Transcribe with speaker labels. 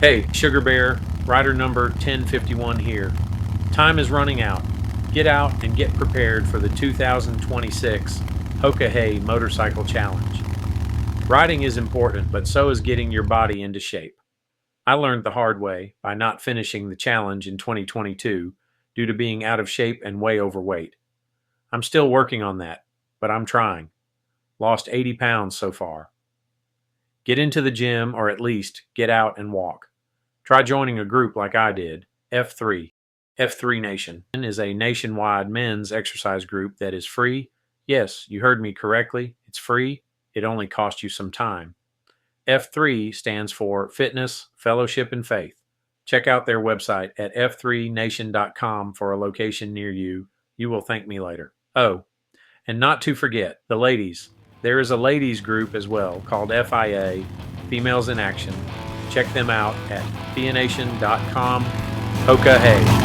Speaker 1: Hey, Sugar Bear, rider number 1051 here. Time is running out. Get out and get prepared for the 2026 Hoka Hey Motorcycle Challenge. Riding is important, but so is getting your body into shape. I learned the hard way by not finishing the challenge in 2022 due to being out of shape and way overweight. I'm still working on that, but I'm trying. Lost 80 pounds so far. Get into the gym or at least get out and walk. Try joining a group like I did, F3. F3 Nation is a nationwide men's exercise group that is free. Yes, you heard me correctly. It's free. It only costs you some time. F3 stands for Fitness, Fellowship, and Faith. Check out their website at f3nation.com for a location near you. You will thank me later. Oh, and not to forget, the ladies. There is a ladies group as well called FIA, Females in Action. Check them out at fianation.com. Hoka Hey.